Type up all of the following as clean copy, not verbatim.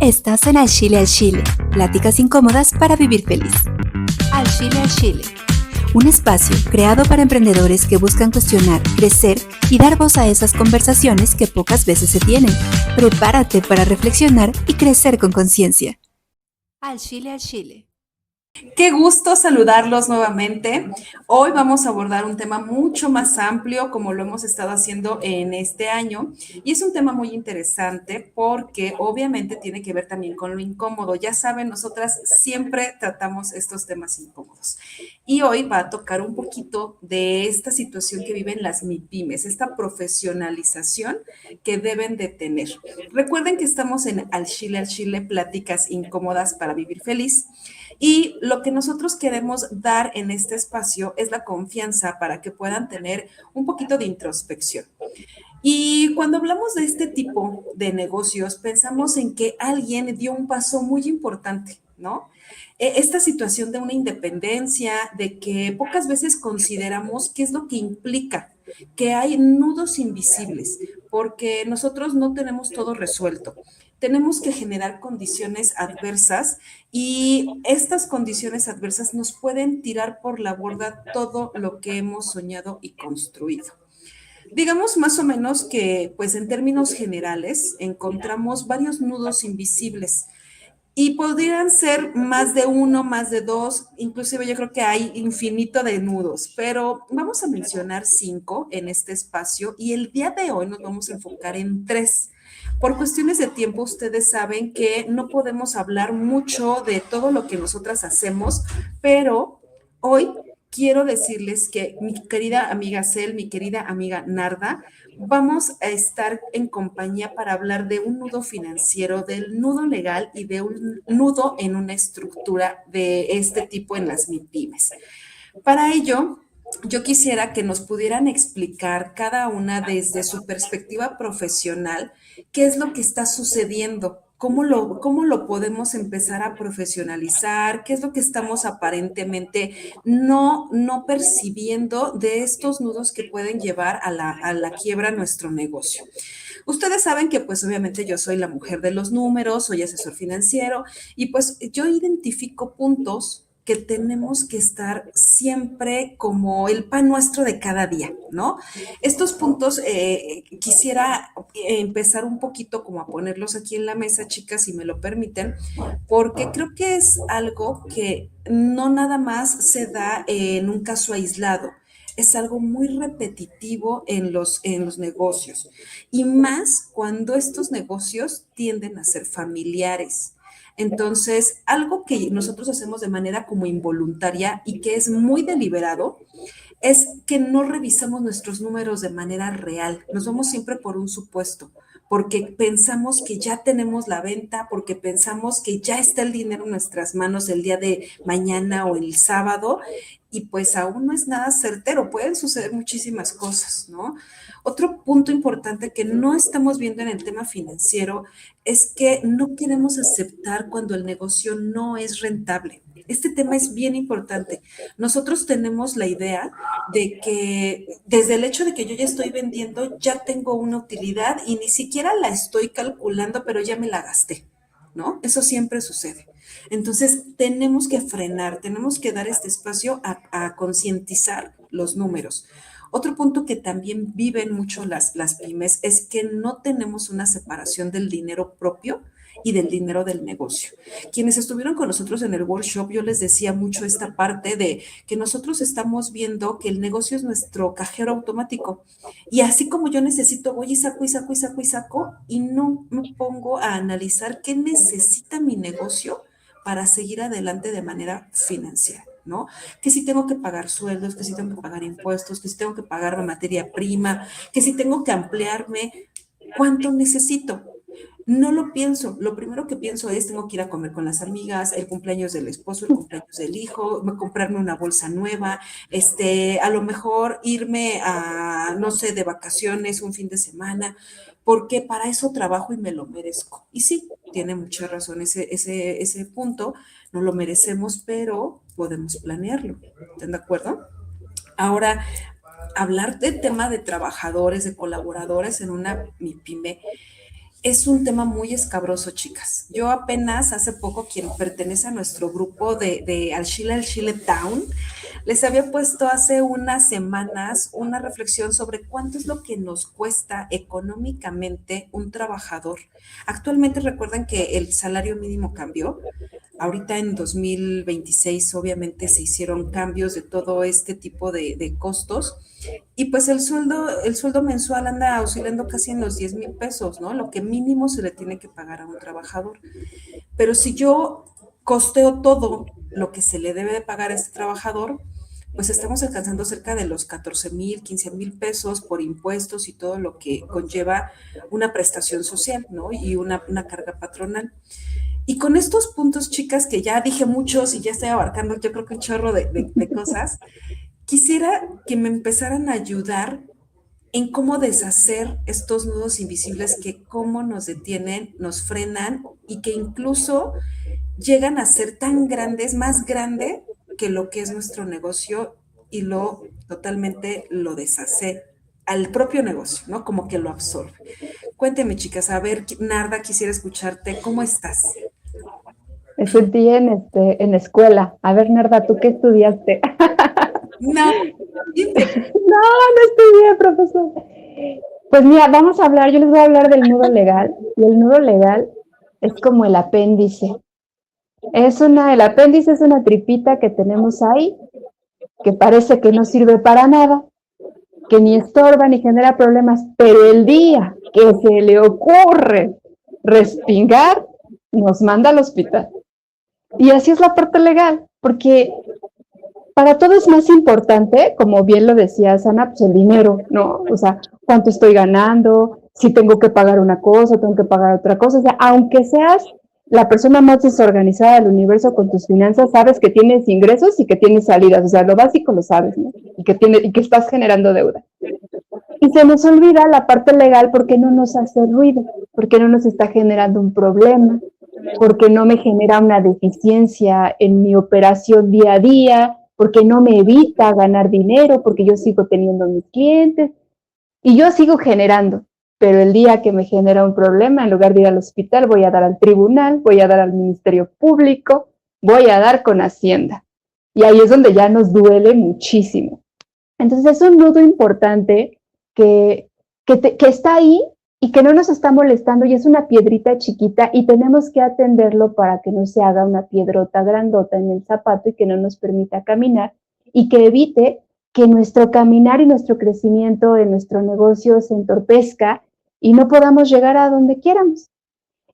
Estás en Al Chile, pláticas incómodas para vivir feliz. Al Chile, un espacio creado para emprendedores que buscan cuestionar, crecer y dar voz a esas conversaciones que pocas veces se tienen. Prepárate para reflexionar y crecer con conciencia. Al Chile. Qué gusto saludarlos nuevamente. Hoy vamos a abordar un tema mucho más amplio como lo hemos estado haciendo en este año y es un tema muy interesante porque obviamente tiene que ver también con lo incómodo. Ya saben, nosotras siempre tratamos estos temas incómodos y hoy va a tocar un poquito de esta situación que viven las MIPYMES, esta profesionalización que deben de tener. Recuerden que estamos en Al Chile, pláticas incómodas para vivir feliz. Y lo que nosotros queremos dar en este espacio es la confianza para que puedan tener un poquito de introspección. Y cuando hablamos de este tipo de negocios, pensamos en que alguien dio un paso muy importante, ¿no? Esta situación de una independencia, de que pocas veces consideramos qué es lo que implica, que hay nudos invisibles, porque nosotros no tenemos todo resuelto. Tenemos que generar condiciones adversas y estas condiciones adversas nos pueden tirar por la borda todo lo que hemos soñado y construido. Digamos más o menos que, pues en términos generales, encontramos varios nudos invisibles y podrían ser más de uno, más de dos, inclusive yo creo que hay infinito de nudos, pero vamos a mencionar 5 en este espacio y el día de hoy nos vamos a enfocar en 3. Por cuestiones de tiempo, ustedes saben que no podemos hablar mucho de todo lo que nosotras hacemos, pero hoy quiero decirles que mi querida amiga Cel, mi querida amiga Narda, vamos a estar en compañía para hablar de un nudo financiero, del nudo legal y de un nudo en una estructura de este tipo en las MIPYMES. Para ello, yo quisiera que nos pudieran explicar cada una desde su perspectiva profesional qué es lo que está sucediendo, cómo lo podemos empezar a profesionalizar, qué es lo que estamos aparentemente no percibiendo de estos nudos que pueden llevar a la quiebra nuestro negocio. Ustedes saben que pues obviamente yo soy la mujer de los números, soy asesor financiero y pues yo identifico puntos que tenemos que estar siempre como el pan nuestro de cada día, ¿no? Estos puntos quisiera empezar un poquito como a ponerlos aquí en la mesa, chicas, si me lo permiten, porque creo que es algo que no nada más se da en un caso aislado, es algo muy repetitivo en los negocios y más cuando estos negocios tienden a ser familiares. Entonces, algo que nosotros hacemos de manera como involuntaria y que es muy deliberado es que no revisamos nuestros números de manera real. Nos vamos siempre por un supuesto, porque pensamos que ya tenemos la venta, porque pensamos que ya está el dinero en nuestras manos el día de mañana o el sábado, y pues aún no es nada certero, pueden suceder muchísimas cosas, ¿no? Otro punto importante que no estamos viendo en el tema financiero es que no queremos aceptar cuando el negocio no es rentable. Este tema es bien importante. Nosotros tenemos la idea de que desde el hecho de que yo ya estoy vendiendo, ya tengo una utilidad y ni siquiera la estoy calculando, pero ya me la gasté, ¿no? Eso siempre sucede. Entonces, tenemos que frenar, tenemos que dar este espacio a concientizar los números. Otro punto que también viven mucho las pymes es que no tenemos una separación del dinero propio y del dinero del negocio. Quienes estuvieron con nosotros en el workshop, yo les decía mucho esta parte de que nosotros estamos viendo que el negocio es nuestro cajero automático. Y así como yo necesito, voy y saco y saco y saco y saco, y no me pongo a analizar qué necesita mi negocio para seguir adelante de manera financiera, ¿no? Que si tengo que pagar sueldos, que si tengo que pagar impuestos, que si tengo que pagar la materia prima, que si tengo que ampliarme, ¿cuánto necesito? No lo pienso, lo primero que pienso es tengo que ir a comer con las amigas, el cumpleaños del esposo, el cumpleaños del hijo, comprarme una bolsa nueva, a lo mejor irme a, no sé, de vacaciones un fin de semana, porque para eso trabajo y me lo merezco. Y sí, tiene mucha razón ese punto, no lo merecemos, pero podemos planearlo. ¿Están de acuerdo? Ahora, hablar del tema de trabajadores, de colaboradores en una MIPYME, es un tema muy escabroso, chicas. Yo apenas hace poco, quien pertenece a nuestro grupo de Al Chile Town, les había puesto hace unas semanas una reflexión sobre cuánto es lo que nos cuesta económicamente un trabajador. Actualmente recuerden que el salario mínimo cambió. Ahorita en 2026 obviamente se hicieron cambios de todo este tipo de costos y pues el sueldo mensual anda oscilando casi en los 10,000 pesos, ¿no? Lo que mínimo se le tiene que pagar a un trabajador. Pero si yo costeo todo lo que se le debe de pagar a este trabajador, pues estamos alcanzando cerca de los 14,000, 15,000 pesos por impuestos y todo lo que conlleva una prestación social, ¿no? Y una carga patronal. Y con estos puntos, chicas, que ya dije muchos y ya estoy abarcando, yo creo que un chorro de cosas, quisiera que me empezaran a ayudar en cómo deshacer estos nudos invisibles que cómo nos detienen, nos frenan y que incluso llegan a ser tan grandes, más grande que lo que es nuestro negocio y lo totalmente lo deshace al propio negocio, ¿no? Como que lo absorbe. Cuénteme, chicas, a ver, Narda, quisiera escucharte, ¿cómo estás? Me sentí en escuela. A ver, Nerda, ¿tú qué estudiaste? No, dime. No estudié, profesor. Pues mira, vamos a hablar, yo les voy a hablar del nudo legal. Y el nudo legal es como el apéndice. El apéndice es una tripita que tenemos ahí, que parece que no sirve para nada, que ni estorba ni genera problemas, pero el día que se le ocurre respingar, nos manda al hospital. Y así es la parte legal, porque para todo es más importante, como bien lo decía Sana, pues el dinero, ¿no? O sea, cuánto estoy ganando, si tengo que pagar una cosa, tengo que pagar otra cosa. O sea, aunque seas la persona más desorganizada del universo con tus finanzas, sabes que tienes ingresos y que tienes salidas. O sea, lo básico lo sabes, ¿no? Y que estás generando deuda. Y se nos olvida la parte legal porque no nos hace ruido, porque no nos está generando un problema, porque no me genera una deficiencia en mi operación día a día, porque no me evita ganar dinero, porque yo sigo teniendo mis clientes y yo sigo generando. Pero el día que me genera un problema, en lugar de ir al hospital, voy a dar al tribunal, voy a dar al Ministerio Público, voy a dar con Hacienda. Y ahí es donde ya nos duele muchísimo. Entonces es un nudo importante que está ahí y que no nos está molestando y es una piedrita chiquita y tenemos que atenderlo para que no se haga una piedrota grandota en el zapato y que no nos permita caminar y que evite que nuestro caminar y nuestro crecimiento en nuestro negocio se entorpezca y no podamos llegar a donde quieramos.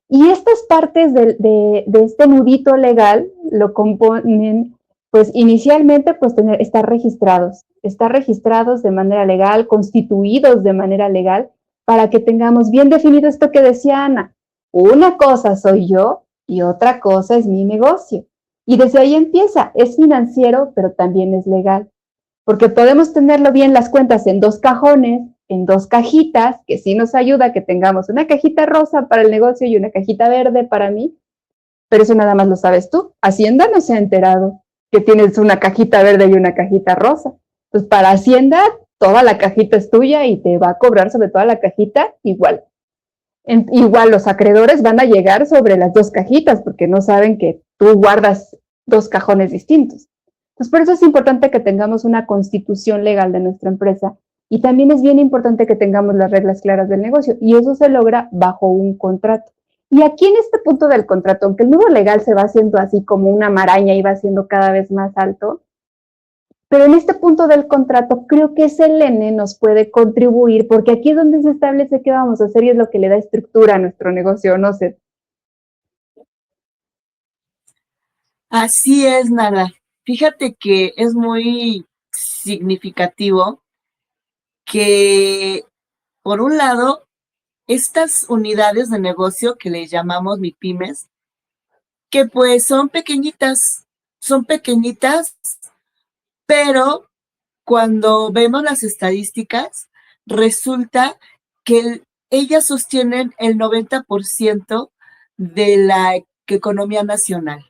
Y estas partes de este nudito legal lo componen, pues inicialmente, pues estar registrados de manera legal, constituidos de manera legal, para que tengamos bien definido esto que decía Ana. Una cosa soy yo y otra cosa es mi negocio. Y desde ahí empieza, es financiero, pero también es legal. Porque podemos tenerlo bien las cuentas en dos cajones, en dos cajitas, que sí nos ayuda a que tengamos una cajita rosa para el negocio y una cajita verde para mí, pero eso nada más lo sabes tú. Hacienda no se ha enterado que tienes una cajita verde y una cajita rosa. Entonces, para Hacienda, toda la cajita es tuya y te va a cobrar sobre toda la cajita igual. Igual los acreedores van a llegar sobre las dos cajitas porque no saben que tú guardas dos cajones distintos. Entonces, por eso es importante que tengamos una constitución legal de nuestra empresa y también es bien importante que tengamos las reglas claras del negocio y eso se logra bajo un contrato. Y aquí en este punto del contrato, aunque el nudo legal se va haciendo así como una maraña y va siendo cada vez más alto, pero en este punto del contrato creo que Selene nos puede contribuir porque aquí es donde se establece qué vamos a hacer y es lo que le da estructura a nuestro negocio, no sé. Así es, Nara. Fíjate que es muy significativo que, por un lado, estas unidades de negocio que le llamamos MIPYMES, que pues son pequeñitas, pero cuando vemos las estadísticas, resulta que ellas sostienen el 90% de la economía nacional.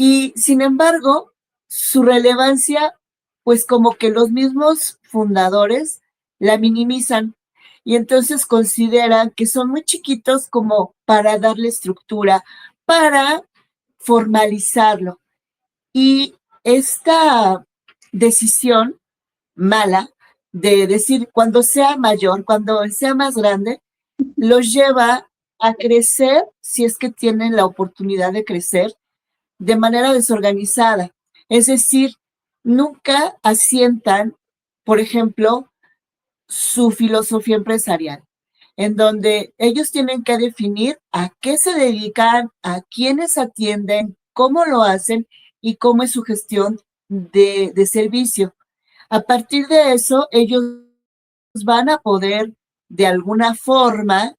Y sin embargo, su relevancia, pues como que los mismos fundadores la minimizan. y entonces consideran que son muy chiquitos como para darle estructura, para formalizarlo. Y esta decisión mala de decir cuando sea mayor, cuando sea más grande, los lleva a crecer, si es que tienen la oportunidad de crecer, de manera desorganizada. Es decir, nunca asientan, por ejemplo, su filosofía empresarial, en donde ellos tienen que definir a qué se dedican, a quiénes atienden, cómo lo hacen y cómo es su gestión de servicio. A partir de eso, ellos van a poder de alguna forma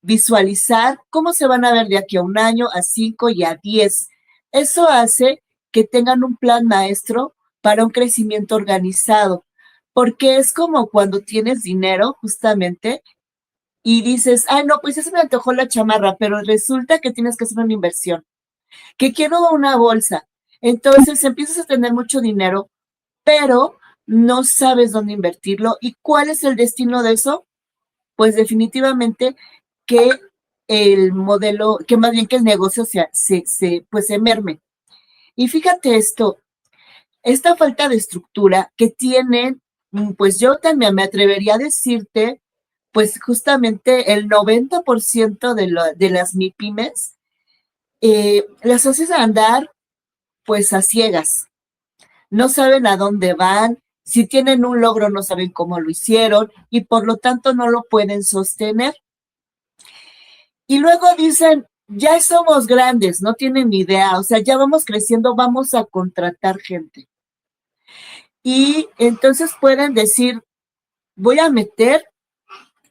visualizar cómo se van a ver de aquí a 1 año, a 5 y a 10. Eso hace que tengan un plan maestro para un crecimiento organizado, porque es como cuando tienes dinero justamente y dices, ay, no, pues eso me antojó la chamarra, pero resulta que tienes que hacer una inversión, que quiero una bolsa. Entonces empiezas a tener mucho dinero, pero no sabes dónde invertirlo. ¿Y cuál es el destino de eso? Pues definitivamente que el modelo, que más bien que el negocio se merme. Y fíjate esto, esta falta de estructura que tienen, pues yo también me atrevería a decirte, pues justamente el 90% de las MIPYMES las haces andar pues a ciegas. No saben a dónde van, si tienen un logro no saben cómo lo hicieron y por lo tanto no lo pueden sostener. Y luego dicen, ya somos grandes, no tienen ni idea, o sea, ya vamos creciendo, vamos a contratar gente. Y entonces pueden decir, voy a meter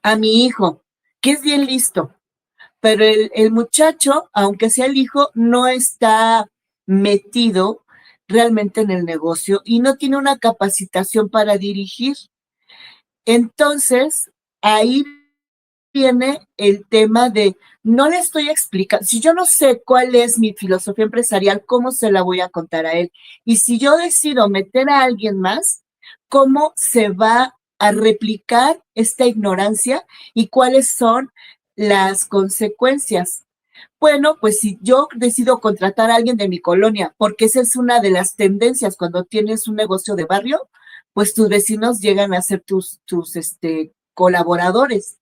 a mi hijo, que es bien listo, pero el muchacho, aunque sea el hijo, no está metido realmente en el negocio y no tiene una capacitación para dirigir. Entonces, ahí viene el tema de, no le estoy explicando, si yo no sé cuál es mi filosofía empresarial, ¿cómo se la voy a contar a él? Y si yo decido meter a alguien más, ¿cómo se va a replicar esta ignorancia y cuáles son las consecuencias? Bueno, pues si yo decido contratar a alguien de mi colonia, porque esa es una de las tendencias cuando tienes un negocio de barrio, pues tus vecinos llegan a ser tus colaboradores.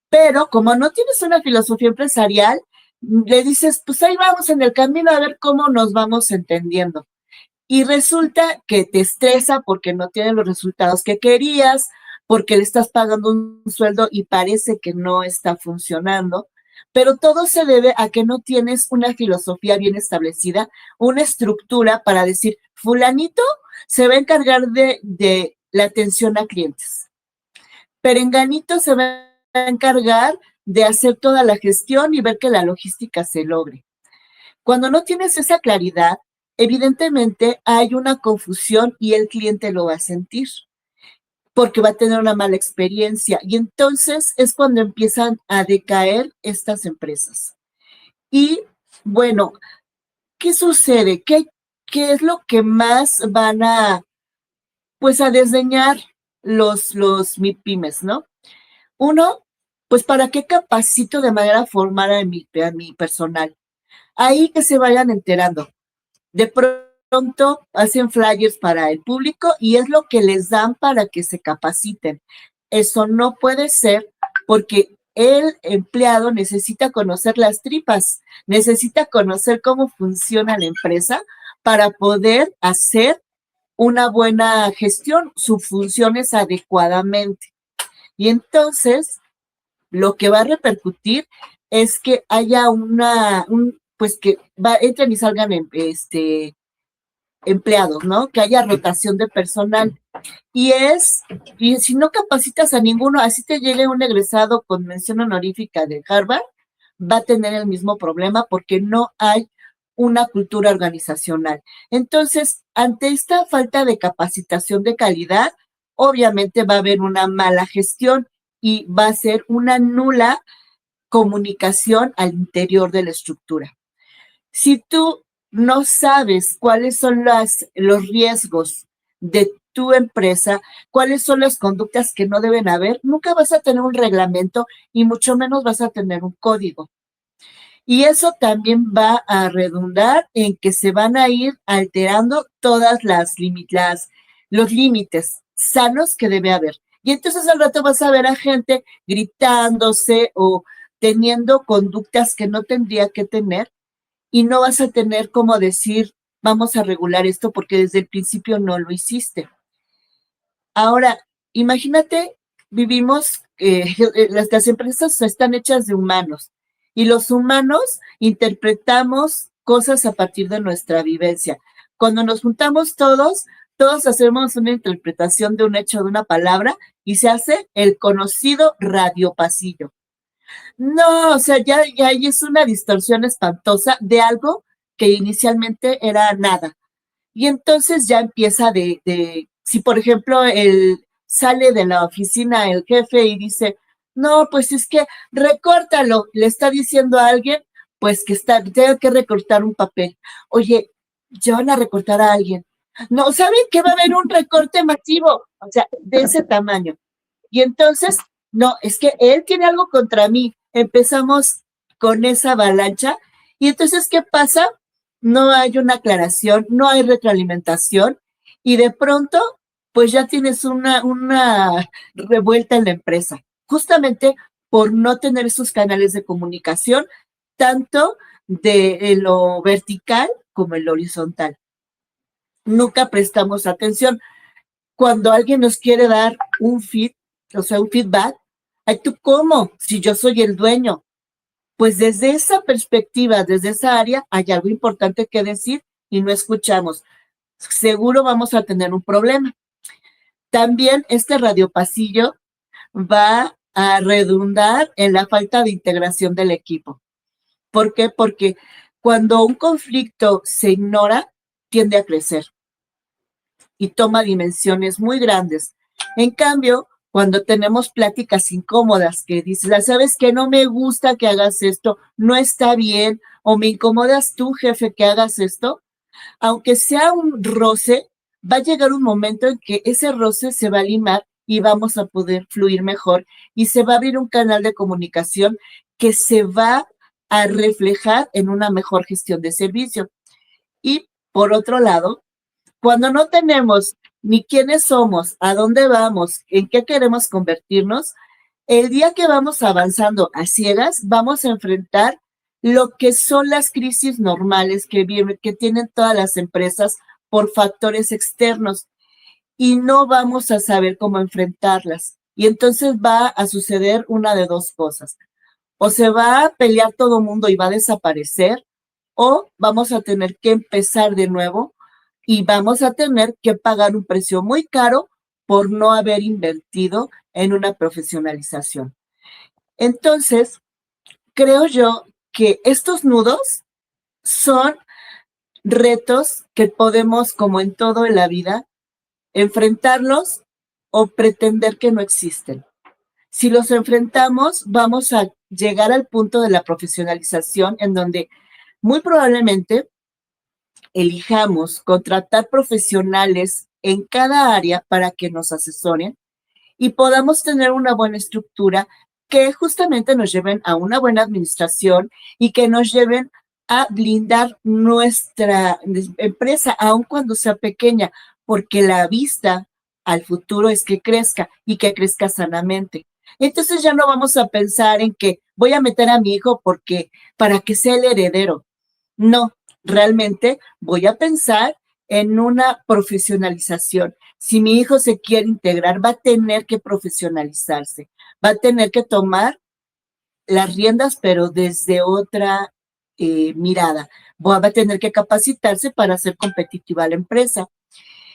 Pero como no tienes una filosofía empresarial, le dices, pues ahí vamos en el camino a ver cómo nos vamos entendiendo. Y resulta que te estresa porque no tiene los resultados que querías, porque le estás pagando un sueldo y parece que no está funcionando. Pero todo se debe a que no tienes una filosofía bien establecida, una estructura para decir, fulanito se va a encargar de la atención a clientes. Perenganito se va a encargar de hacer toda la gestión y ver que la logística se logre. Cuando no tienes esa claridad, evidentemente hay una confusión y el cliente lo va a sentir porque va a tener una mala experiencia y entonces es cuando empiezan a decaer estas empresas. Y bueno, ¿qué sucede? ¿Qué es lo que más van a, pues a desdeñar los MIPYMES, ¿no? Uno, pues ¿para qué capacito de manera formal a mi personal? Ahí que se vayan enterando. De pronto hacen flyers para el público y es lo que les dan para que se capaciten. Eso no puede ser porque el empleado necesita conocer las tripas, necesita conocer cómo funciona la empresa para poder hacer una buena gestión, sus funciones adecuadamente. Y entonces, lo que va a repercutir es que haya pues que entren y salgan empleados, ¿no? Que haya rotación de personal. Y si no capacitas a ninguno, así te llegue un egresado con mención honorífica de Harvard, va a tener el mismo problema porque no hay una cultura organizacional. Entonces, ante esta falta de capacitación de calidad, obviamente va a haber una mala gestión y va a ser una nula comunicación al interior de la estructura. Si tú no sabes cuáles son los riesgos de tu empresa, cuáles son las conductas que no deben haber, nunca vas a tener un reglamento y mucho menos vas a tener un código. Y eso también va a redundar en que se van a ir alterando todas los límites sanos que debe haber. Y entonces al rato vas a ver a gente gritándose o teniendo conductas que no tendría que tener y no vas a tener como decir, vamos a regular esto porque desde el principio no lo hiciste. Ahora, imagínate, vivimos, las empresas están hechas de humanos y los humanos interpretamos cosas a partir de nuestra vivencia. Cuando nos juntamos todos hacemos una interpretación de un hecho, de una palabra, y se hace el conocido radiopasillo. No, o sea, ya ahí es una distorsión espantosa de algo que inicialmente era nada. Y entonces ya empieza si por ejemplo sale de la oficina el jefe y dice, no, pues es que recórtalo, le está diciendo a alguien, pues que tenga que recortar un papel. Oye, ya van a recortar a alguien. No, ¿saben que va a haber un recorte masivo? O sea, de ese tamaño. Y entonces, no, es que él tiene algo contra mí. Empezamos con esa avalancha. Y entonces, ¿qué pasa? No hay una aclaración, no hay retroalimentación. Y de pronto, pues ya tienes una revuelta en la empresa. Justamente por no tener esos canales de comunicación, tanto de lo vertical como el horizontal. Nunca prestamos atención. Cuando alguien nos quiere dar un feedback, ay, ¿tú cómo? Si yo soy el dueño. Pues desde esa perspectiva, desde esa área, hay algo importante que decir y no escuchamos. Seguro vamos a tener un problema. También este radiopasillo va a redundar en la falta de integración del equipo. ¿Por qué? Porque cuando un conflicto se ignora, tiende a crecer y toma dimensiones muy grandes. En cambio, cuando tenemos pláticas incómodas que dices, ¿sabes qué? No me gusta que hagas esto, no está bien, o me incomodas tú, jefe, que hagas esto, aunque sea un roce, va a llegar un momento en que ese roce se va a limar y vamos a poder fluir mejor y se va a abrir un canal de comunicación que se va a reflejar en una mejor gestión de servicio. Y por otro lado, cuando no tenemos ni quiénes somos, a dónde vamos, en qué queremos convertirnos, el día que vamos avanzando a ciegas, vamos a enfrentar lo que son las crisis normales que tienen todas las empresas por factores externos y no vamos a saber cómo enfrentarlas. Y entonces va a suceder una de dos cosas. O se va a pelear todo el mundo y va a desaparecer, o vamos a tener que empezar de nuevo y vamos a tener que pagar un precio muy caro por no haber invertido en una profesionalización. Entonces, creo yo que estos nudos son retos que podemos, como en todo en la vida, enfrentarlos o pretender que no existen. Si los enfrentamos, vamos a llegar al punto de la profesionalización en donde muy probablemente elijamos contratar profesionales en cada área para que nos asesoren y podamos tener una buena estructura que justamente nos lleven a una buena administración y que nos lleven a blindar nuestra empresa, aun cuando sea pequeña, porque la vista al futuro es que crezca y que crezca sanamente. Entonces ya no vamos a pensar en que voy a meter a mi hijo para que sea el heredero. No, realmente voy a pensar en una profesionalización. Si mi hijo se quiere integrar, va a tener que profesionalizarse, va a tener que tomar las riendas, pero desde otra mirada. Va a tener que capacitarse para ser competitiva la empresa.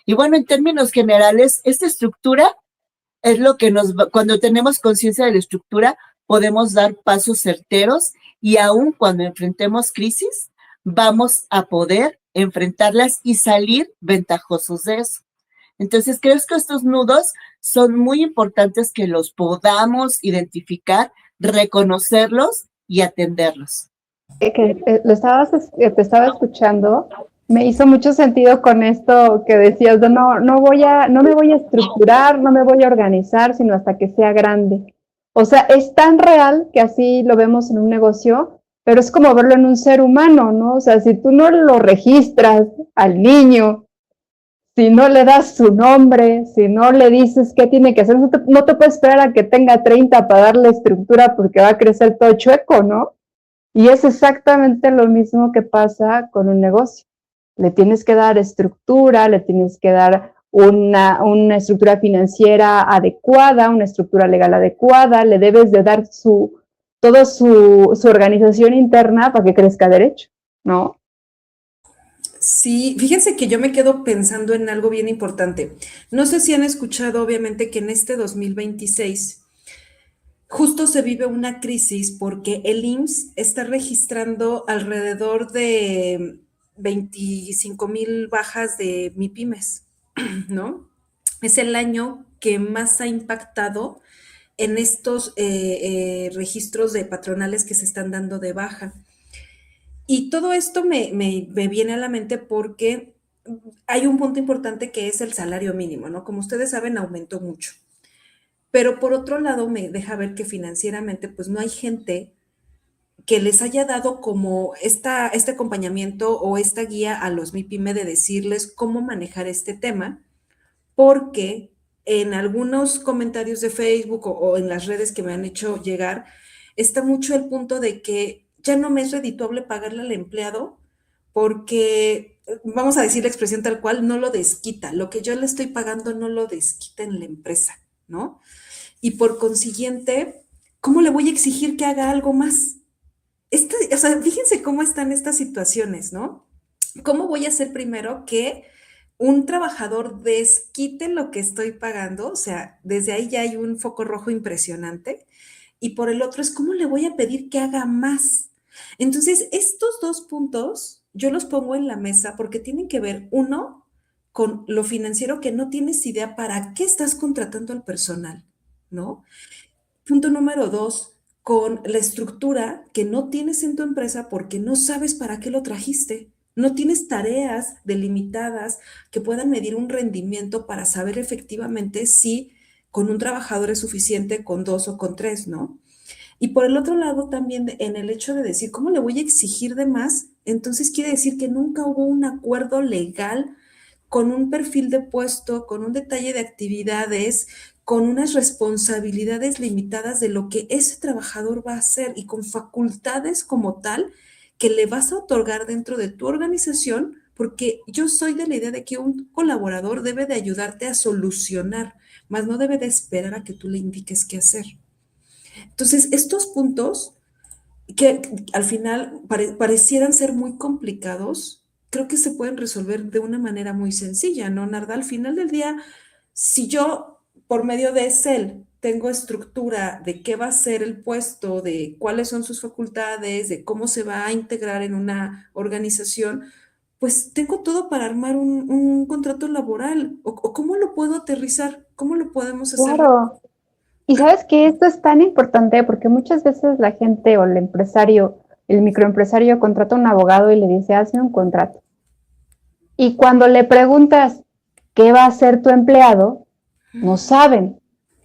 Y bueno, en términos generales, esta estructura es lo que cuando tenemos conciencia de la estructura, podemos dar pasos certeros y aún cuando enfrentemos crisis, vamos a poder enfrentarlas y salir ventajosos de eso. Entonces, creo que estos nudos son muy importantes que los podamos identificar, reconocerlos y atenderlos. Te estaba escuchando Me hizo mucho sentido con esto que decías de no me voy a estructurar, no me voy a organizar, sino hasta que sea grande. O sea, es tan real que así lo vemos en un negocio, pero es como verlo en un ser humano, ¿no? O sea, si tú no lo registras al niño, si no le das su nombre, si no le dices qué tiene que hacer, no te puedes esperar a que tenga 30 para darle estructura porque va a crecer todo chueco, ¿no? Y es exactamente lo mismo que pasa con un negocio. Le tienes que dar estructura, le tienes que dar una estructura financiera adecuada, una estructura legal adecuada, le debes de dar toda su organización interna para que crezca derecho, ¿no? Sí, fíjense que yo me quedo pensando en algo bien importante. No sé si han escuchado, obviamente, que en este 2026 justo se vive una crisis porque el IMSS está registrando alrededor de 25,000 bajas de MIPYMES, ¿no? Es el año que más ha impactado en estos registros de patronales que se están dando de baja. Y todo esto me viene a la mente porque hay un punto importante que es el salario mínimo, ¿no? Como ustedes saben, aumentó mucho. Pero por otro lado, me deja ver que financieramente, pues no hay gente que les haya dado como este acompañamiento o esta guía a los MIPYME de decirles cómo manejar este tema, porque en algunos comentarios de Facebook o en las redes que me han hecho llegar, está mucho el punto de que ya no me es redituable pagarle al empleado porque, vamos a decir la expresión tal cual, no lo desquita. Lo que yo le estoy pagando no lo desquita en la empresa, ¿no? Y por consiguiente, ¿cómo le voy a exigir que haga algo más? O sea, fíjense cómo están estas situaciones, ¿no? ¿Cómo voy a hacer primero que un trabajador desquite lo que estoy pagando? O sea, desde ahí ya hay un foco rojo impresionante. Y por el otro es, ¿cómo le voy a pedir que haga más? Entonces, estos dos puntos yo los pongo en la mesa porque tienen que ver, uno, con lo financiero, que no tienes idea para qué estás contratando al personal, ¿no? Punto número dos, con la estructura que no tienes en tu empresa porque no sabes para qué lo trajiste. No tienes tareas delimitadas que puedan medir un rendimiento para saber efectivamente si con un trabajador es suficiente, con dos o con tres, ¿no? Y por el otro lado también en el hecho de decir, ¿cómo le voy a exigir de más? Entonces quiere decir que nunca hubo un acuerdo legal con un perfil de puesto, con un detalle de actividades, con unas responsabilidades limitadas de lo que ese trabajador va a hacer y con facultades como tal que le vas a otorgar dentro de tu organización, porque yo soy de la idea de que un colaborador debe de ayudarte a solucionar, más no debe de esperar a que tú le indiques qué hacer. Entonces, estos puntos que al final parecieran ser muy complicados, creo que se pueden resolver de una manera muy sencilla, ¿no, Narda? Al final del día, si yo por medio de Excel tengo estructura de qué va a ser el puesto, de cuáles son sus facultades, de cómo se va a integrar en una organización, pues tengo todo para armar un contrato laboral. O cómo lo puedo aterrizar, cómo lo podemos hacer. Claro. Y sabes que esto es tan importante porque muchas veces la gente o el empresario, el microempresario contrata a un abogado y le dice, hazme un contrato. Y cuando le preguntas qué va a hacer tu empleado, no saben,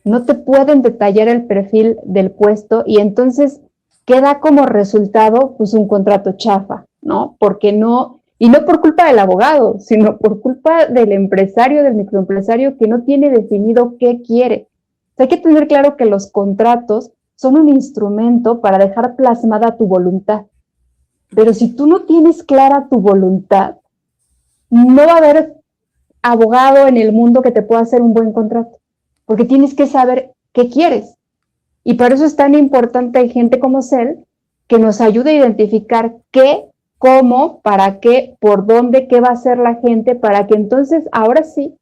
no te pueden detallar el perfil del puesto y entonces queda como resultado pues un contrato chafa, ¿no? Porque no, y no por culpa del abogado, sino por culpa del empresario, del microempresario que no tiene definido qué quiere. O sea, hay que tener claro que los contratos son un instrumento para dejar plasmada tu voluntad. Pero si tú no tienes clara tu voluntad, no va a haber abogado en el mundo que te pueda hacer un buen contrato, porque tienes que saber qué quieres. Y por eso es tan importante gente como Cel que nos ayude a identificar qué, cómo, para qué, por dónde, qué va a hacer la gente, para que entonces ahora sí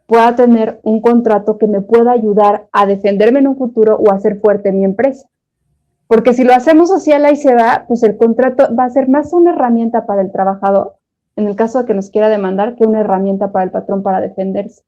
pueda tener un contrato que me pueda ayudar a defenderme en un futuro o a hacer fuerte mi empresa. Porque si lo hacemos social ahí se va, pues el contrato va a ser más una herramienta para el trabajador, en el caso de que nos quiera demandar, que una herramienta para el patrón para defenderse.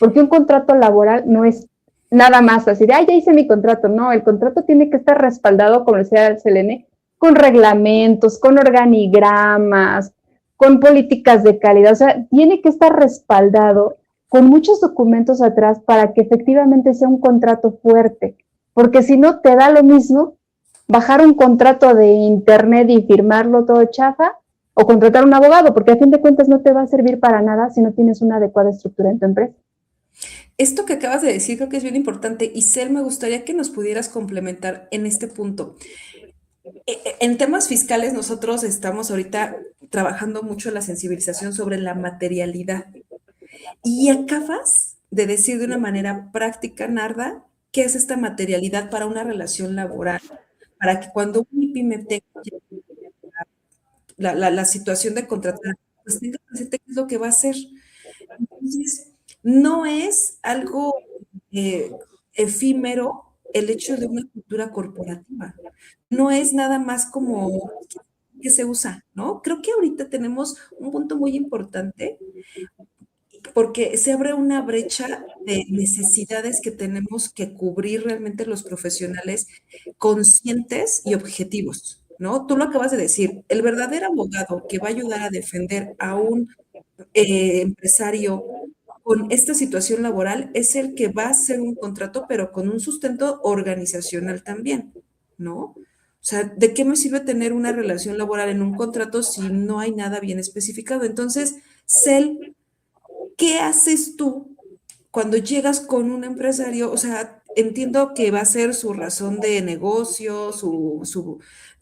Porque un contrato laboral no es nada más así de, ya hice mi contrato. No, el contrato tiene que estar respaldado, como decía el Selene, con reglamentos, con organigramas, con políticas de calidad, o sea, tiene que estar respaldado con muchos documentos atrás para que efectivamente sea un contrato fuerte, porque si no te da lo mismo bajar un contrato de internet y firmarlo todo chafa o contratar un abogado, porque a fin de cuentas no te va a servir para nada si no tienes una adecuada estructura en tu empresa. Esto que acabas de decir creo que es bien importante y Cel, me gustaría que nos pudieras complementar en este punto. En temas fiscales nosotros estamos ahorita trabajando mucho en la sensibilización sobre la materialidad y acabas de decir de una manera práctica, Narda, qué es esta materialidad para una relación laboral, para que cuando un pyme tenga la situación de contratar, pues tenga presente qué es lo que va a hacer. Entonces, no es algo eh, efímero el hecho de una cultura corporativa. No es nada más como que se usa, ¿no? Creo que ahorita tenemos un punto muy importante porque se abre una brecha de necesidades que tenemos que cubrir realmente los profesionales conscientes y objetivos, ¿no? Tú lo acabas de decir, el verdadero abogado que va a ayudar a defender a un empresario con esta situación laboral es el que va a hacer un contrato, pero con un sustento organizacional también, ¿no? O sea, ¿de qué me sirve tener una relación laboral en un contrato si no hay nada bien especificado? Entonces, Cel, ¿qué haces tú cuando llegas con un empresario? O sea, entiendo que va a ser su razón de negocio,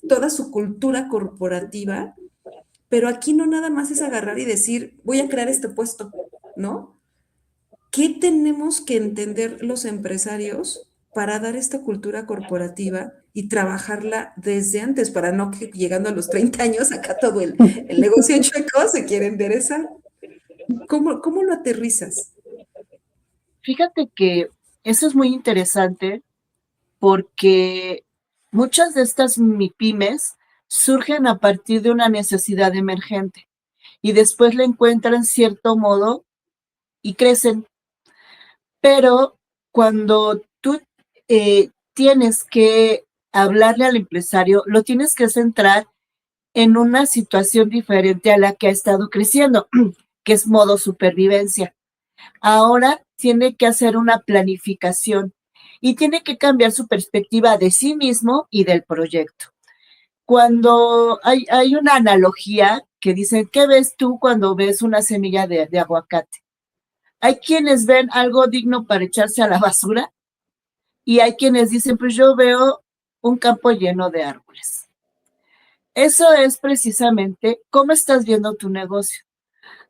toda su cultura corporativa, pero aquí no nada más es agarrar y decir, voy a crear este puesto, ¿no? ¿Qué tenemos que entender los empresarios para dar esta cultura corporativa y trabajarla desde antes, para no que llegando a los 30 años, acá todo el negocio chueco se quiere enderezar? ¿Cómo lo aterrizas? Fíjate que eso es muy interesante porque muchas de estas MIPYMES surgen a partir de una necesidad emergente y después le encuentran cierto modo y crecen. Pero cuando tú tienes que hablarle al empresario, lo tienes que centrar en una situación diferente a la que ha estado creciendo, que es modo supervivencia. Ahora tiene que hacer una planificación y tiene que cambiar su perspectiva de sí mismo y del proyecto. Cuando hay una analogía que dicen, ¿qué ves tú cuando ves una semilla de aguacate? Hay quienes ven algo digno para echarse a la basura y hay quienes dicen, pues yo veo un campo lleno de árboles. Eso es precisamente cómo estás viendo tu negocio.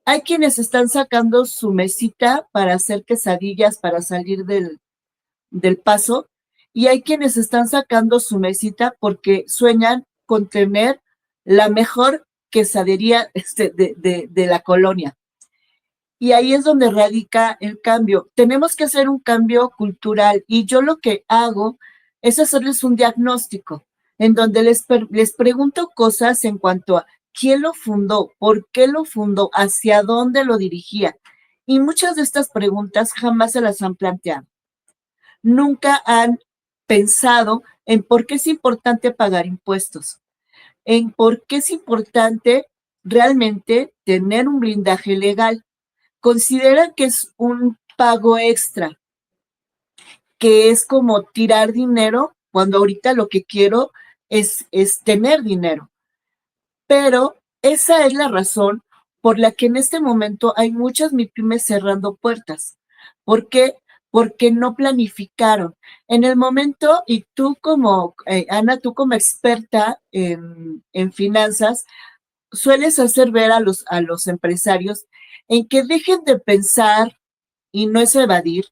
Hay quienes están sacando su mesita para hacer quesadillas para salir del paso y hay quienes están sacando su mesita porque sueñan con tener la mejor quesadería de la colonia. Y ahí es donde radica el cambio. Tenemos que hacer un cambio cultural y yo lo que hago es hacerles un diagnóstico en donde les pregunto cosas en cuanto a quién lo fundó, por qué lo fundó, hacia dónde lo dirigía. Y muchas de estas preguntas jamás se las han planteado. Nunca han pensado en por qué es importante pagar impuestos, en por qué es importante realmente tener un blindaje legal. Consideran que es un pago extra, que es como tirar dinero cuando ahorita lo que quiero es tener dinero. Pero esa es la razón por la que en este momento hay muchas MIPYMES cerrando puertas. ¿Por qué? Porque no planificaron. En el momento, y tú como, Ana, tú como experta en finanzas, sueles hacer ver a los empresarios en que dejen de pensar, y no es evadir,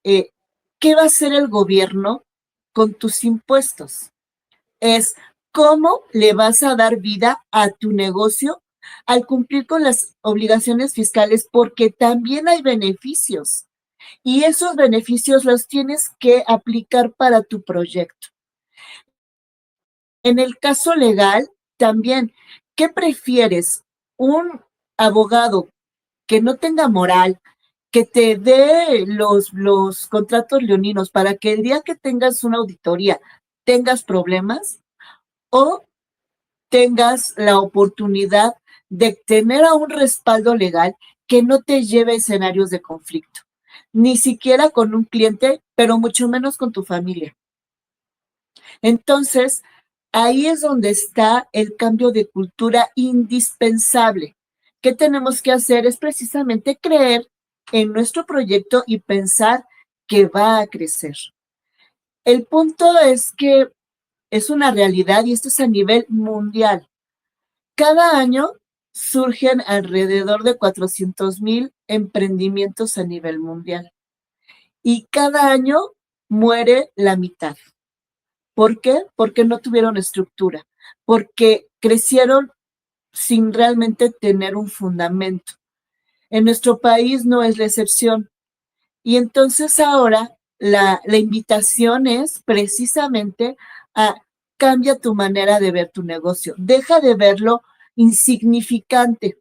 ¿qué va a hacer el gobierno con tus impuestos? Es cómo le vas a dar vida a tu negocio al cumplir con las obligaciones fiscales, porque también hay beneficios y esos beneficios los tienes que aplicar para tu proyecto. En el caso legal, también, ¿qué prefieres? ¿Un abogado que no tenga moral, que te dé los contratos leoninos para que el día que tengas una auditoría tengas problemas, o tengas la oportunidad de tener a un respaldo legal que no te lleve a escenarios de conflicto, ni siquiera con un cliente, pero mucho menos con tu familia. Entonces, ahí es donde está el cambio de cultura indispensable. ¿Qué tenemos que hacer? Es precisamente creer en nuestro proyecto y pensar que va a crecer. El punto es que es una realidad y esto es a nivel mundial. Cada año surgen alrededor de 400,000 emprendimientos a nivel mundial y cada año muere la mitad. ¿Por qué? Porque no tuvieron estructura, porque crecieron sin realmente tener un fundamento. En nuestro país no es la excepción. Y entonces ahora la invitación es precisamente a cambia tu manera de ver tu negocio. Deja de verlo insignificante.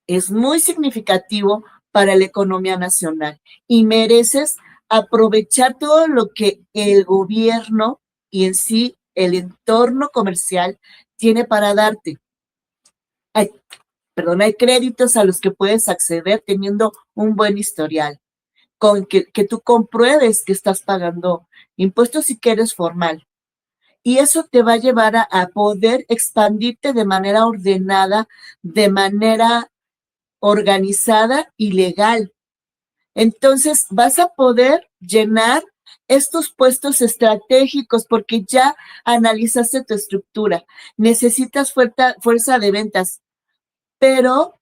Es muy significativo para la economía nacional y mereces aprovechar todo lo que el gobierno y en sí el entorno comercial tiene para darte. Hay créditos a los que puedes acceder teniendo un buen historial, con que tú compruebes que estás pagando impuestos y que eres formal. Y eso te va a llevar a poder expandirte de manera ordenada, de manera organizada y legal. Entonces vas a poder llenar estos puestos estratégicos porque ya analizaste tu estructura. Necesitas fuerza de ventas, pero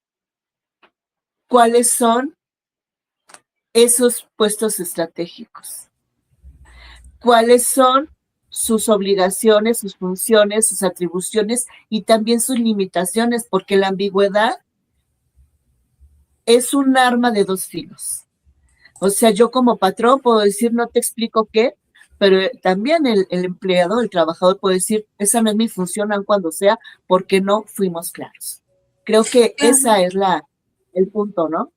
¿cuáles son esos puestos estratégicos? ¿Cuáles son sus obligaciones, sus funciones, sus atribuciones y también sus limitaciones? Porque la ambigüedad es un arma de dos filos. O sea, yo como patrón puedo decir, no te explico qué, pero también el empleado, el trabajador puede decir, esa no es mi función, aun cuando sea, porque no fuimos claros. Creo que esa es el punto, ¿no?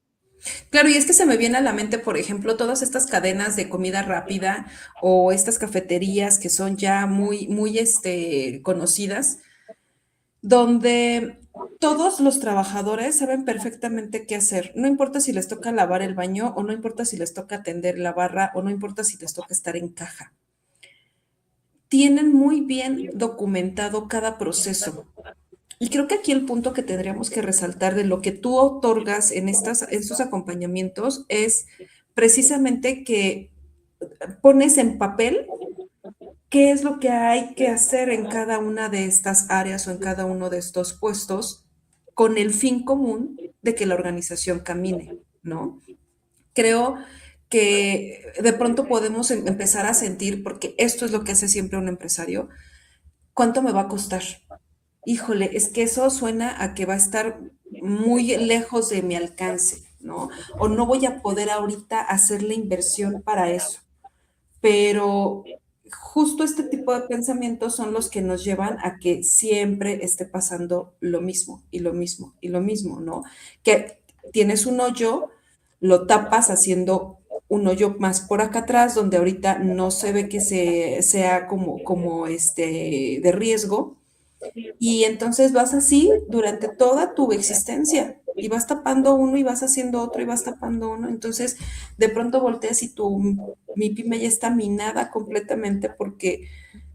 Claro, y es que se me viene a la mente, por ejemplo, todas estas cadenas de comida rápida o estas cafeterías que son ya muy conocidas, donde todos los trabajadores saben perfectamente qué hacer. No importa si les toca lavar el baño o no importa si les toca atender la barra o no importa si les toca estar en caja. Tienen muy bien documentado cada proceso. Y creo que aquí el punto que tendríamos que resaltar de lo que tú otorgas en estos acompañamientos es precisamente que pones en papel qué es lo que hay que hacer en cada una de estas áreas o en cada uno de estos puestos con el fin común de que la organización camine, ¿no? Creo que de pronto podemos empezar a sentir, porque esto es lo que hace siempre un empresario, ¿cuánto me va a costar? Híjole, es que eso suena a que va a estar muy lejos de mi alcance, ¿no? O no voy a poder ahorita hacer la inversión para eso. Pero justo este tipo de pensamientos son los que nos llevan a que siempre esté pasando lo mismo y lo mismo y lo mismo, ¿no? Que tienes un hoyo, lo tapas haciendo un hoyo más por acá atrás, donde ahorita no se ve que sea como de riesgo, y entonces vas así durante toda tu existencia y vas tapando uno y vas haciendo otro y vas tapando uno. Entonces, de pronto volteas y mi pyme ya está minada completamente porque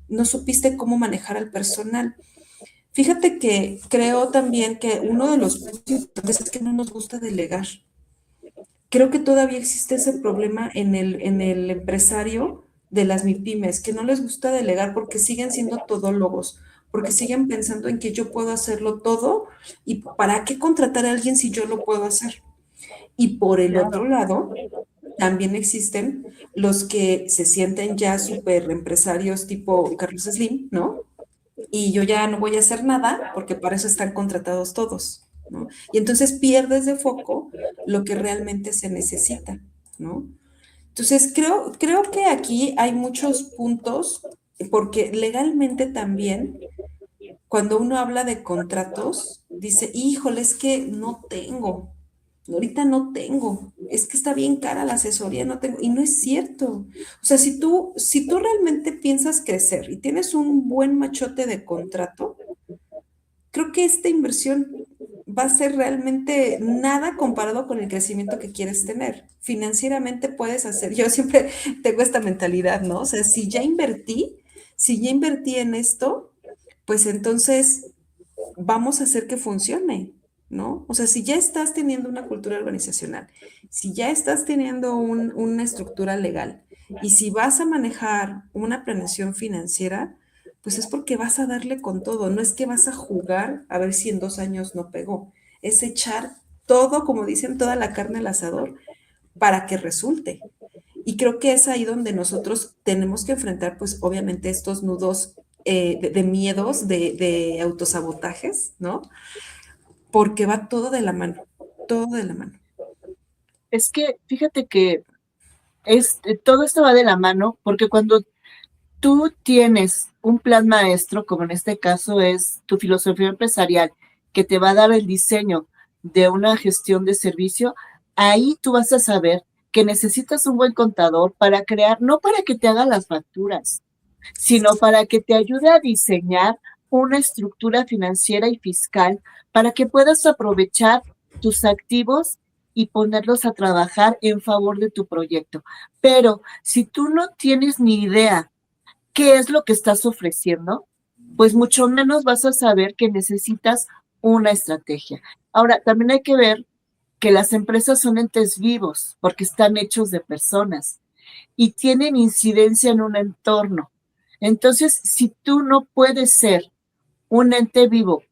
no supiste cómo manejar al personal. Fíjate que creo también que uno de los puntos importantes es que no nos gusta delegar. Creo que todavía existe ese problema en el empresario de las MIPYMES, que no les gusta delegar porque siguen siendo todólogos, porque siguen pensando en que yo puedo hacerlo todo y ¿para qué contratar a alguien si yo lo puedo hacer? Y por el otro lado, también existen los que se sienten ya súper empresarios tipo Carlos Slim, ¿no? Y yo ya no voy a hacer nada porque para eso están contratados todos, ¿no? Y entonces pierdes de foco lo que realmente se necesita, ¿no? Entonces, creo que aquí hay muchos puntos, porque legalmente también, cuando uno habla de contratos, dice, híjole, es que no tengo, ahorita no tengo, es que está bien cara la asesoría, no tengo, y no es cierto. O sea, si tú realmente piensas crecer y tienes un buen machote de contrato, creo que esta inversión va a ser realmente nada comparado con el crecimiento que quieres tener. Financieramente puedes hacer, yo siempre tengo esta mentalidad, ¿no? O sea, si ya invertí en esto, pues entonces vamos a hacer que funcione, ¿no? O sea, si ya estás teniendo una cultura organizacional, si ya estás teniendo una estructura legal y si vas a manejar una planeación financiera, pues es porque vas a darle con todo, no es que vas a jugar a ver si en 2 años no pegó, es echar todo, como dicen, toda la carne al asador para que resulte. Y creo que es ahí donde nosotros tenemos que enfrentar, pues obviamente estos nudos de miedos, de autosabotajes, ¿no? Porque va todo de la mano, todo de la mano. Es que fíjate que todo esto va de la mano, porque cuando tú tienes un plan maestro, como en este caso es tu filosofía empresarial, que te va a dar el diseño de una gestión de servicio, ahí tú vas a saber que necesitas un buen contador para crear, no para que te haga las facturas, sino para que te ayude a diseñar una estructura financiera y fiscal para que puedas aprovechar tus activos y ponerlos a trabajar en favor de tu proyecto. Pero si tú no tienes ni idea qué es lo que estás ofreciendo, pues mucho menos vas a saber que necesitas una estrategia. Ahora, también hay que ver que las empresas son entes vivos porque están hechos de personas y tienen incidencia en un entorno. Entonces, si tú no puedes ser un ente vivo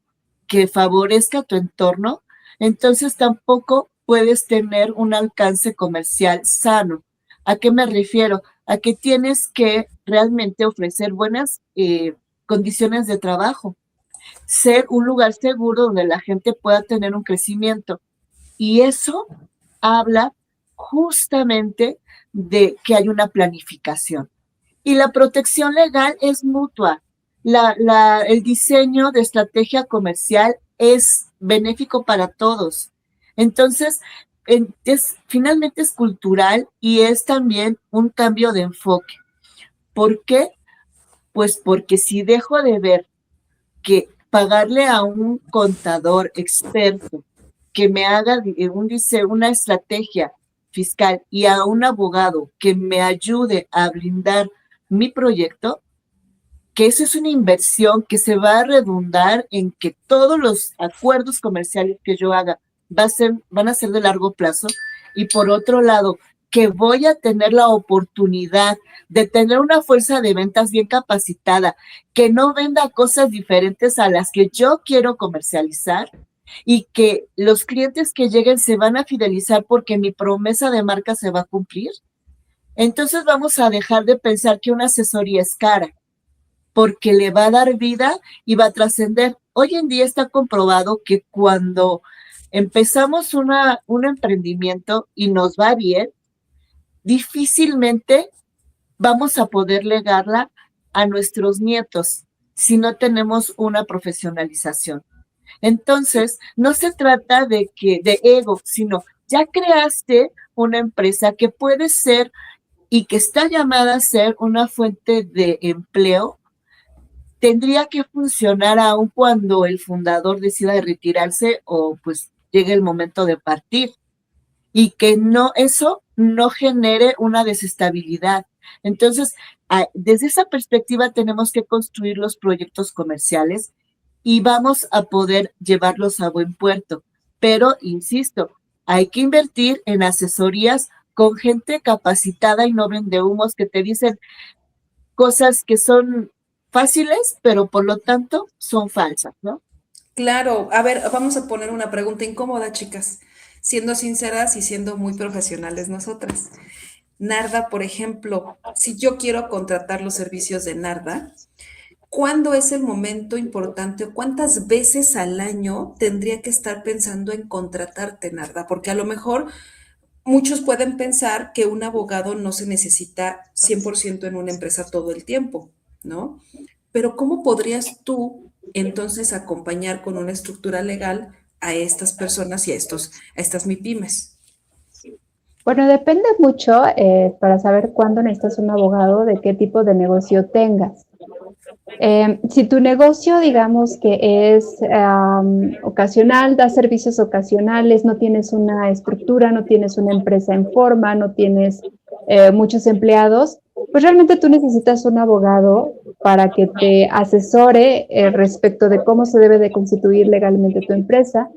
que favorezca tu entorno, entonces tampoco puedes tener un alcance comercial sano. ¿A qué me refiero? A que tienes que realmente ofrecer buenas condiciones de trabajo, ser un lugar seguro donde la gente pueda tener un crecimiento. Y eso habla justamente de que hay una planificación. Y la protección legal es mutua. El diseño de estrategia comercial es benéfico para todos. Entonces, finalmente es cultural y es también un cambio de enfoque. ¿Por qué? Pues porque si dejo de ver que pagarle a un contador experto que me haga una estrategia fiscal y a un abogado que me ayude a blindar mi proyecto, que eso es una inversión que se va a redundar en que todos los acuerdos comerciales que yo haga van a ser de largo plazo, y por otro lado, que voy a tener la oportunidad de tener una fuerza de ventas bien capacitada, que no venda cosas diferentes a las que yo quiero comercializar y que los clientes que lleguen se van a fidelizar porque mi promesa de marca se va a cumplir. Entonces vamos a dejar de pensar que una asesoría es cara, porque le va a dar vida y va a trascender. Hoy en día está comprobado que cuando empezamos un emprendimiento y nos va bien, difícilmente vamos a poder legarla a nuestros nietos si no tenemos una profesionalización. Entonces, no se trata de ego, sino ya creaste una empresa que puede ser y que está llamada a ser una fuente de empleo. Tendría que funcionar aun cuando el fundador decida retirarse o pues llegue el momento de partir, y que eso no genere una desestabilidad. Entonces, desde esa perspectiva tenemos que construir los proyectos comerciales y vamos a poder llevarlos a buen puerto. Pero, insisto, hay que invertir en asesorías con gente capacitada y no vendehumos que te dicen cosas que son fáciles, pero por lo tanto son falsas, ¿no? Claro, a ver, vamos a poner una pregunta incómoda, chicas, siendo sinceras y siendo muy profesionales nosotras. Narda, por ejemplo, si yo quiero contratar los servicios de Narda, ¿cuándo es el momento importante o cuántas veces al año tendría que estar pensando en contratarte, Narda? Porque a lo mejor muchos pueden pensar que un abogado no se necesita 100% en una empresa todo el tiempo, ¿no? Pero ¿cómo podrías tú entonces acompañar con una estructura legal a estas personas y a estas MIPYMES? Bueno, depende mucho para saber cuándo necesitas un abogado, de qué tipo de negocio tengas. Si tu negocio, digamos que es ocasional, da servicios ocasionales, no tienes una estructura, no tienes una empresa en forma, no tienes muchos empleados, pues realmente tú necesitas un abogado para que te asesore respecto de cómo se debe de constituir legalmente tu empresa,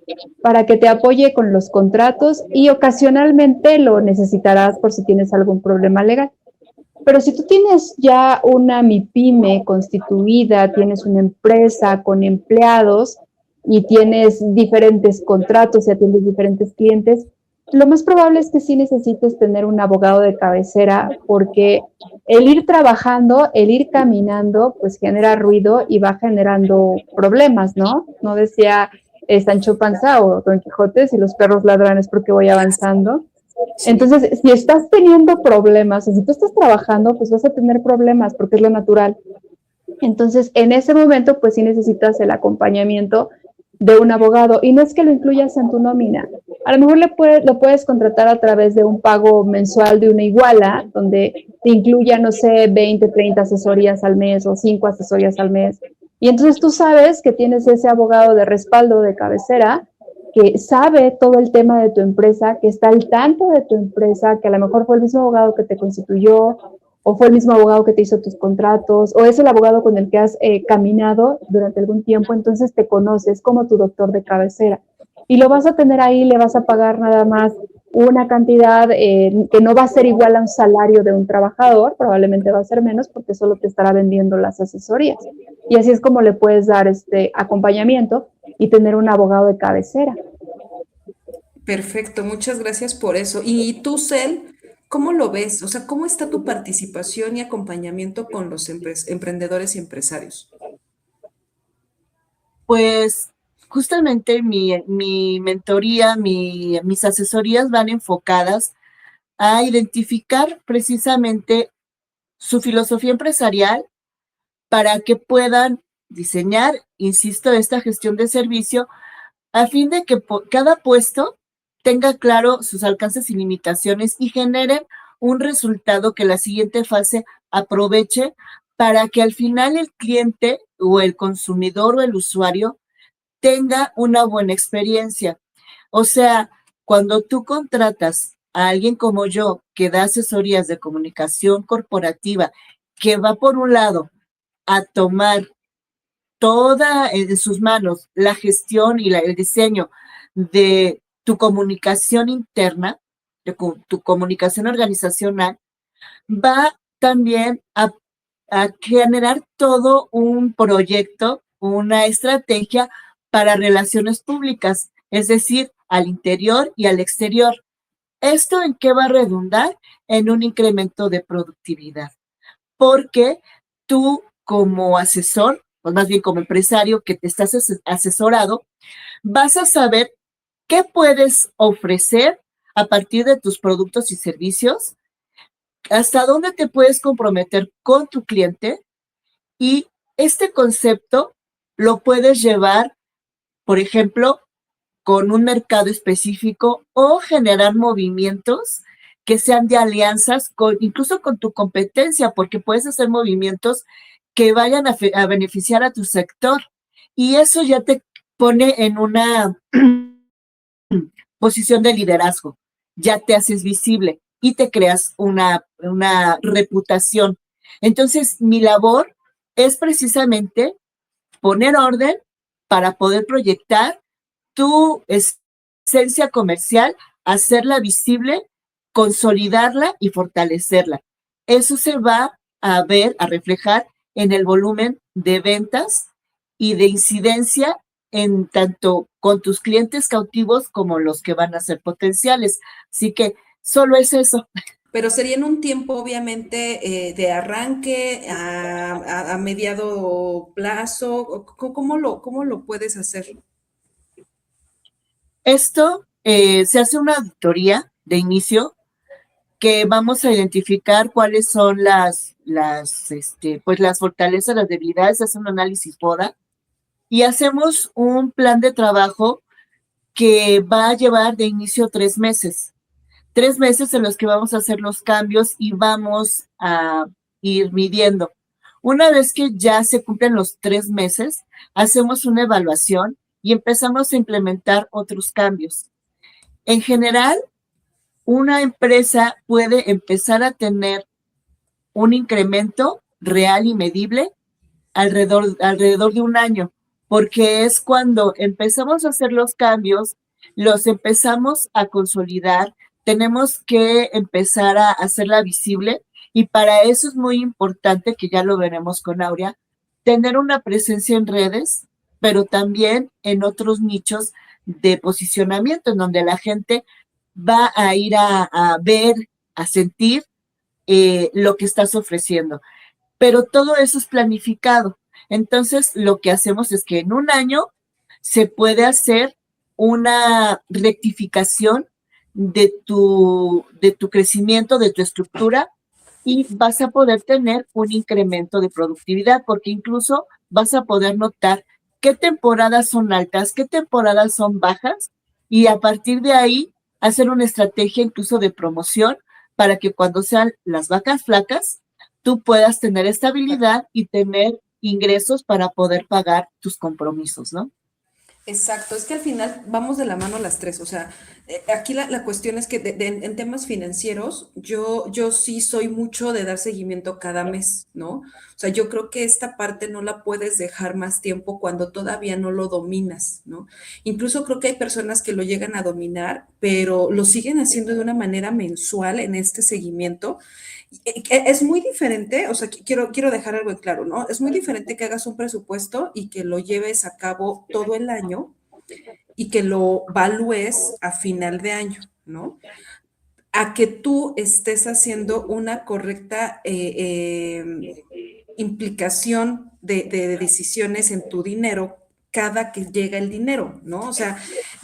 para que te apoye con los contratos y ocasionalmente lo necesitarás por si tienes algún problema legal. Pero si tú tienes ya una MIPYME constituida, tienes una empresa con empleados y tienes diferentes contratos y atiendes diferentes clientes, lo más probable es que sí necesites tener un abogado de cabecera porque el ir trabajando, el ir caminando, pues genera ruido y va generando problemas, ¿no? No decía Sancho Panza o Don Quijote, si los perros ladran es porque voy avanzando. Sí. Entonces, si estás teniendo problemas, o si tú estás trabajando, pues vas a tener problemas porque es lo natural. Entonces, en ese momento, pues sí necesitas el acompañamiento de un abogado y no es que lo incluyas en tu nómina. A lo mejor lo puedes contratar a través de un pago mensual de una iguala, donde te incluya, no sé, 20, 30 asesorías al mes o 5 asesorías al mes. Y entonces tú sabes que tienes ese abogado de respaldo de cabecera que sabe todo el tema de tu empresa, que está al tanto de tu empresa, que a lo mejor fue el mismo abogado que te constituyó, o fue el mismo abogado que te hizo tus contratos, o es el abogado con el que has caminado durante algún tiempo, entonces te conoces como tu doctor de cabecera. Y lo vas a tener ahí, le vas a pagar nada más una cantidad que no va a ser igual a un salario de un trabajador, probablemente va a ser menos porque solo te estará vendiendo las asesorías. Y así es como le puedes dar este acompañamiento y tener un abogado de cabecera. Perfecto, muchas gracias por eso. Y tú, Cel, ¿cómo lo ves? O sea, ¿cómo está tu participación y acompañamiento con los emprendedores y empresarios? Pues justamente mi mentoría, mis asesorías van enfocadas a identificar precisamente su filosofía empresarial para que puedan diseñar, insisto, esta gestión de servicio a fin de que cada puesto tenga claro sus alcances y limitaciones y generen un resultado que la siguiente fase aproveche para que al final el cliente o el consumidor o el usuario tenga una buena experiencia. O sea, cuando tú contratas a alguien como yo que da asesorías de comunicación corporativa, que va por un lado a tomar toda en sus manos la gestión y el diseño de tu comunicación interna, de tu comunicación organizacional, va también a generar todo un proyecto, una estrategia para relaciones públicas, es decir, al interior y al exterior. ¿Esto en qué va a redundar? En un incremento de productividad, porque tú como asesor, o más bien como empresario que te estás asesorado, vas a saber qué puedes ofrecer a partir de tus productos y servicios, hasta dónde te puedes comprometer con tu cliente y este concepto lo puedes llevar, por ejemplo, con un mercado específico o generar movimientos que sean de alianzas, incluso con tu competencia, porque puedes hacer movimientos que vayan a beneficiar a tu sector. Y eso ya te pone en una posición de liderazgo, ya te haces visible y te creas una reputación. Entonces, mi labor es precisamente poner orden para poder proyectar tu esencia comercial, hacerla visible, consolidarla y fortalecerla. Eso se va a ver, a reflejar en el volumen de ventas y de incidencia en tanto con tus clientes cautivos como los que van a ser potenciales. Así que solo es eso. Pero sería en un tiempo, obviamente, de arranque a mediado plazo. ¿Cómo lo puedes hacer? Esto se hace una auditoría de inicio que vamos a identificar cuáles son pues las fortalezas, las debilidades, se hace un análisis FODA y hacemos un plan de trabajo que va a llevar de inicio 3 meses. 3 meses en los que vamos a hacer los cambios y vamos a ir midiendo. Una vez que ya se cumplen los 3 meses, hacemos una evaluación y empezamos a implementar otros cambios. En general, una empresa puede empezar a tener un incremento real y medible alrededor de un año, porque es cuando empezamos a hacer los cambios, los empezamos a consolidar, tenemos que empezar a hacerla visible y para eso es muy importante, que ya lo veremos con Aurea, tener una presencia en redes, pero también en otros nichos de posicionamiento en donde la gente va a ir a ver, a sentir lo que estás ofreciendo. Pero todo eso es planificado. Entonces, lo que hacemos es que en un año se puede hacer una rectificación de tu crecimiento, de tu estructura, y vas a poder tener un incremento de productividad, porque incluso vas a poder notar qué temporadas son altas, qué temporadas son bajas, y a partir de ahí hacer una estrategia incluso de promoción para que cuando sean las vacas flacas, tú puedas tener estabilidad y tener ingresos para poder pagar tus compromisos, ¿no? Exacto, es que al final vamos de la mano las tres, o sea, aquí la cuestión es que en temas financieros yo sí soy mucho de dar seguimiento cada mes, ¿no? O sea, yo creo que esta parte no la puedes dejar más tiempo cuando todavía no lo dominas, ¿no? Incluso creo que hay personas que lo llegan a dominar, pero lo siguen haciendo de una manera mensual en este seguimiento. Es muy diferente, o sea, quiero dejar algo en claro, ¿no? Es muy diferente que hagas un presupuesto y que lo lleves a cabo todo el año y que lo valúes a final de año, ¿no? A que tú estés haciendo una correcta implicación de decisiones en tu dinero cada que llega el dinero, ¿no? O sea,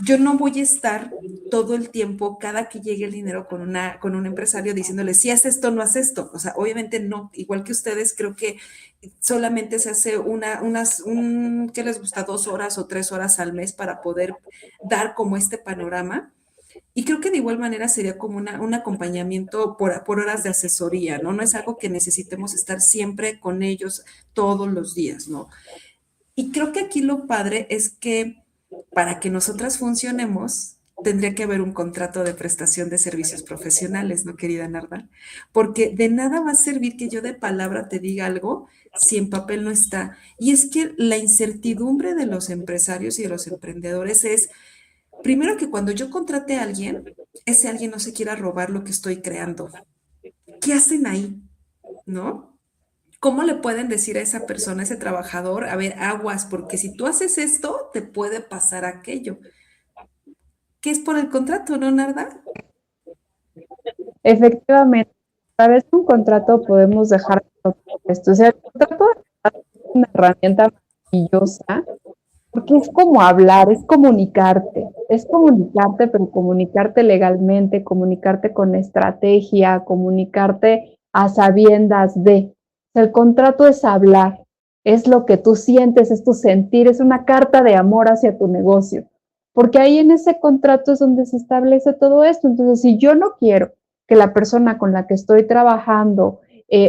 yo no voy a estar todo el tiempo, cada que llegue el dinero con un empresario diciéndole, si haces esto, no haces esto. O sea, obviamente no. Igual que ustedes, creo que solamente se hace ¿qué les gusta? 2 horas o 3 horas al mes para poder dar como este panorama. Y creo que de igual manera sería como un acompañamiento por horas de asesoría, ¿no? No es algo que necesitemos estar siempre con ellos todos los días, ¿no? Y creo que aquí lo padre es que para que nosotras funcionemos, tendría que haber un contrato de prestación de servicios profesionales, ¿no, querida Narda? Porque de nada va a servir que yo de palabra te diga algo si en papel no está. Y es que la incertidumbre de los empresarios y de los emprendedores es, primero, que cuando yo contrate a alguien, ese alguien no se quiera robar lo que estoy creando. ¿Qué hacen ahí? ¿No? ¿Cómo le pueden decir a esa persona, a ese trabajador, a ver, aguas, porque si tú haces esto, te puede pasar aquello? ¿Qué es por el contrato, no, Narda? Efectivamente, a través de un contrato podemos dejar esto. O sea, el contrato es una herramienta maravillosa porque es como hablar, es comunicarte, pero comunicarte legalmente, comunicarte con estrategia, comunicarte a sabiendas de. O sea, el contrato es hablar, es lo que tú sientes, es tu sentir, es una carta de amor hacia tu negocio, porque ahí en ese contrato es donde se establece todo esto. Entonces, si yo no quiero que la persona con la que estoy trabajando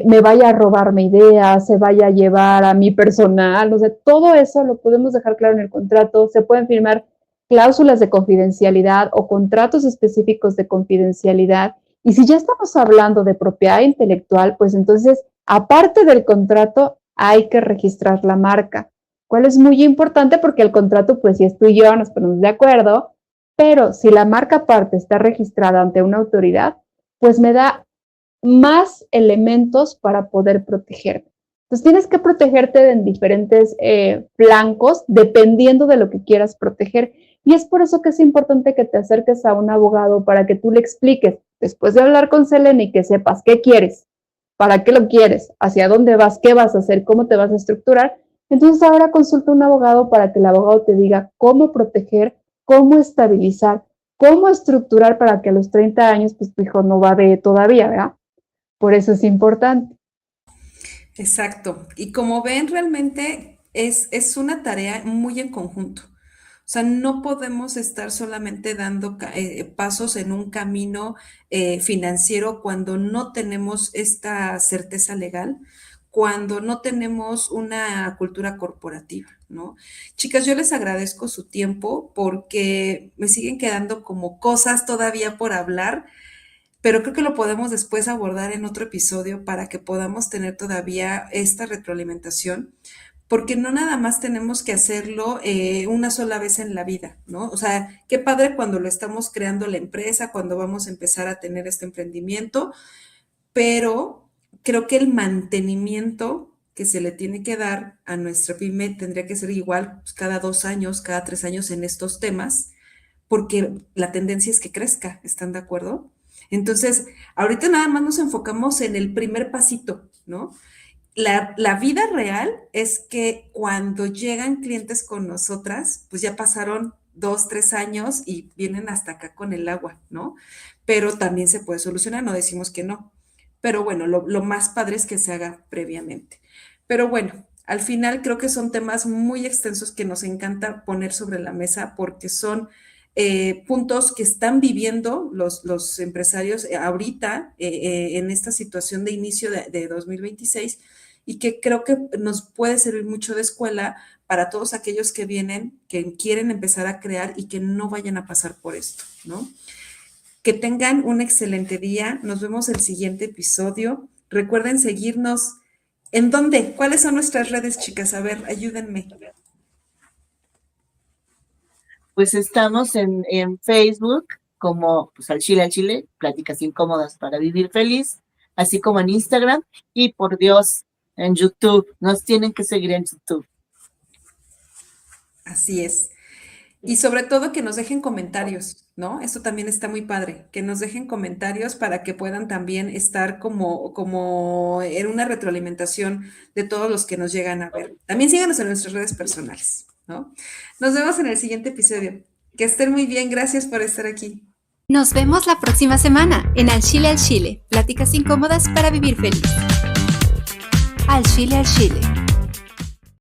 me vaya a robarme ideas, se vaya a llevar a mi personal, o sea, todo eso lo podemos dejar claro en el contrato, se pueden firmar cláusulas de confidencialidad o contratos específicos de confidencialidad. Y si ya estamos hablando de propiedad intelectual, pues entonces, aparte del contrato, hay que registrar la marca, cual es muy importante porque el contrato, pues si es tú y yo, nos ponemos de acuerdo, pero si la marca aparte está registrada ante una autoridad, pues me da más elementos para poder protegerme. Entonces tienes que protegerte en diferentes flancos dependiendo de lo que quieras proteger. Y es por eso que es importante que te acerques a un abogado para que tú le expliques, después de hablar con Selene, y que sepas qué quieres, para qué lo quieres, hacia dónde vas, qué vas a hacer, cómo te vas a estructurar. Entonces ahora consulta a un abogado para que el abogado te diga cómo proteger, cómo estabilizar, cómo estructurar para que a los 30 años pues tu hijo no va a ver todavía, ¿verdad? Por eso es importante. Exacto. Y como ven, realmente es una tarea muy en conjunto. O sea, no podemos estar solamente dando pasos en un camino financiero cuando no tenemos esta certeza legal, cuando no tenemos una cultura corporativa, ¿no? Chicas, yo les agradezco su tiempo porque me siguen quedando como cosas todavía por hablar, pero creo que lo podemos después abordar en otro episodio para que podamos tener todavía esta retroalimentación, porque no nada más tenemos que hacerlo una sola vez en la vida, ¿no? O sea, qué padre cuando lo estamos creando la empresa, cuando vamos a empezar a tener este emprendimiento, pero creo que el mantenimiento que se le tiene que dar a nuestra pyme tendría que ser igual pues, cada 2 años, cada 3 años en estos temas, porque la tendencia es que crezca, ¿están de acuerdo? Entonces, ahorita nada más nos enfocamos en el primer pasito, ¿no? La vida real es que cuando llegan clientes con nosotras, pues ya pasaron 2, 3 años y vienen hasta acá con el agua, ¿no? Pero también se puede solucionar, no decimos que no. Pero bueno, lo más padre es que se haga previamente. Pero bueno, al final creo que son temas muy extensos que nos encanta poner sobre la mesa porque son puntos que están viviendo los empresarios ahorita en esta situación de inicio de 2026 y que creo que nos puede servir mucho de escuela para todos aquellos que vienen, que quieren empezar a crear y que no vayan a pasar por esto, ¿no? Que tengan un excelente día. Nos vemos el siguiente episodio. Recuerden seguirnos. ¿En dónde? ¿Cuáles son nuestras redes, chicas? A ver, ayúdenme. Pues estamos en Facebook como pues, al Chile, Pláticas Incómodas para Vivir Feliz, así como en Instagram y por Dios, en YouTube. Nos tienen que seguir en YouTube. Así es. Y sobre todo que nos dejen comentarios, ¿no? Esto también está muy padre, que nos dejen comentarios para que puedan también estar como en una retroalimentación de todos los que nos llegan a ver. También síganos en nuestras redes personales, ¿no? Nos vemos en el siguiente episodio. Que estén muy bien, gracias por estar aquí. Nos vemos la próxima semana en Al Chile, Pláticas incómodas para vivir feliz. Al Chile,